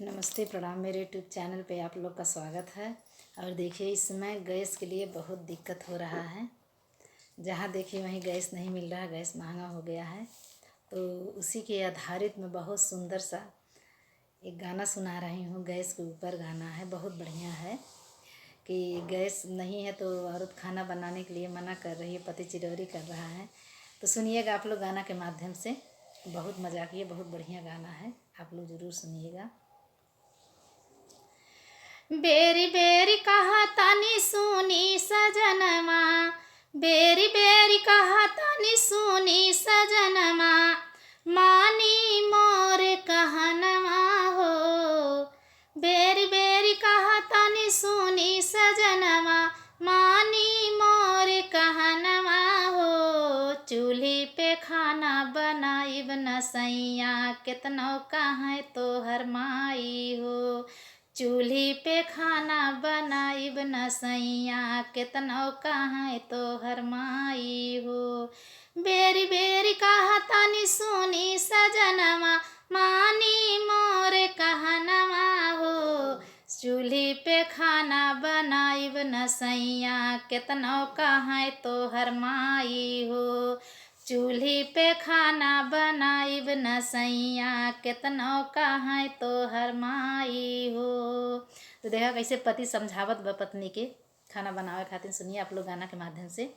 नमस्ते प्रणाम। मेरे यूट्यूब चैनल पे आप लोग का स्वागत है। और देखिए इस समय गैस के लिए बहुत दिक्कत हो रहा है। जहाँ देखिए वहीं गैस नहीं मिल रहा, गैस महंगा हो गया है। तो उसी के आधारित में बहुत सुंदर सा एक गाना सुना रही हूँ। गैस के ऊपर गाना है, बहुत बढ़िया है कि गैस नहीं है तो औरत खाना बनाने के लिए मना कर रही है, पति चिरौरी कर रहा है। तो सुनिएगा आप लोग गाना के माध्यम से, बहुत मजाकिया बहुत बढ़िया गाना है, आप लोग ज़रूर सुनिएगा। बेरी बेरी कहा तानी सुनी सजनमा, बेरी बेरी कहा तानी सुनी सजनमा, मानी मोर कहनमा हो। बेरी बेरी कहा तानी सुनी सजनमा, मानी मोर कहनमा हो। चूल्ही पे खाना बनाइब न सैया, केतनो कहाँ तोहर माई हो। चूल्ही पे खाना बनाइब न सैया, केतनो कहाँ तोहर माई हो। बेरी बेरी कहा तानी सुनी सजनमा, मानी मोर कहनमा हो। चूल्ही पे खाना बनाइब न सैया, केतनो कहाँ तोहर माई हो। चूल्ही पे खाना बनाइब न सैया, केतनो कहाँ तोहर माई हो। तो देखा कैसे पति समझावत बा पत्नी के खाना बनावे खातिर। सुनिए आप लोग गाना के माध्यम से।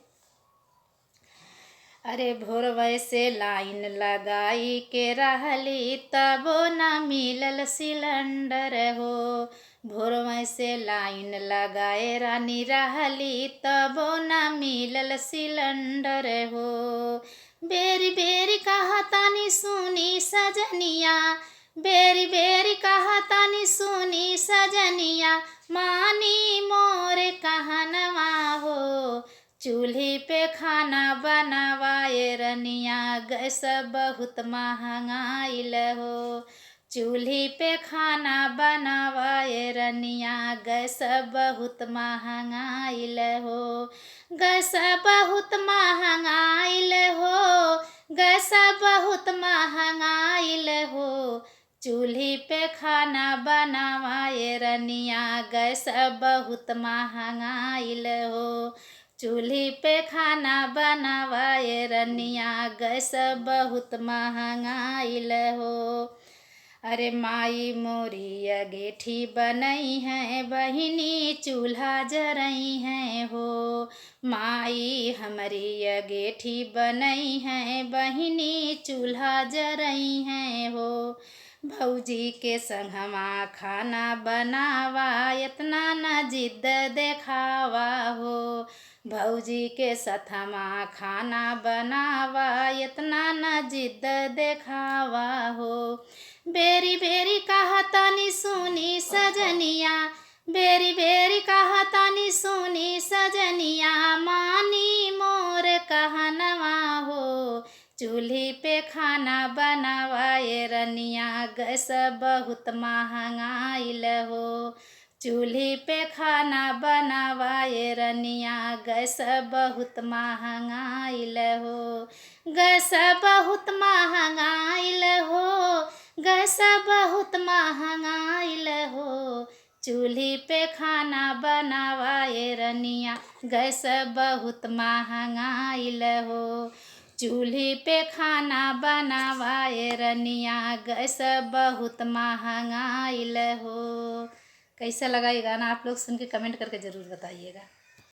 अरे भोरवे से लाइन लगाई के रहली, तबो न मिलल सिलेंडर हो। भोरवे से लाइन लगाए रानी रहली, तबो न मिलल सिलेंडर हो। बेरी बेरी कहा तानी सुनी सजनिया, बेरी बेरी कहा तानी सुनी सजनिया, मानी मोर कहनवा हो। चूल्ही पे खाना बनावाए रनिया, गैस बहुत महंगाइल हो। चूल्ही पे खाना बनावाए रनिया, गैस बहुत महंगाइल हो। गैस बहुत महंगाइल हो, गैस बहुत महंगाइल हो। चूल्ही पे खाना बनावाए रनिया, गैस बहुत महंगाइल हो। चूल्ही पे खाना बनावाए रनिया, गैस बहुत महंगाइल हो। अरे माई मोरी अगेठी बनई है, बहिनी चूल्हा जरई है हो। माई हमारी अगेठी बनई है, बहिनी चूल्हा जरई है हो। भौजी के संगमा खाना बनावा, इतना न जिद देखावा हो। भौजी के सथमा खाना बनावा, इतना न जिद देखावा हो। बेरी बेरी कहा तानी सुनी सजनिया, बेरी बेरी कहा तानी सुनी सजनिया, मानी मोर कहनवा हो। चूल्ही पे खाना बनावाए रनिया, गैस बहुत महंगाइल हो। चूल्ही पे खाना बनावाए रनिया, गैस बहुत महंगाइल हो। गैस बहुत महंगाइल हो, गैस बहुत महंगाइल हो। चूल्ही पे खाना बनावाए रनिया, गैस बहुत महंगाइल हो। चूल्ही पे खाना बनावाए रनिया, गैस बहुत महंगाइल हो। कैसा लगा ये गाना, आप लोग सुन के कमेंट करके ज़रूर बताइएगा।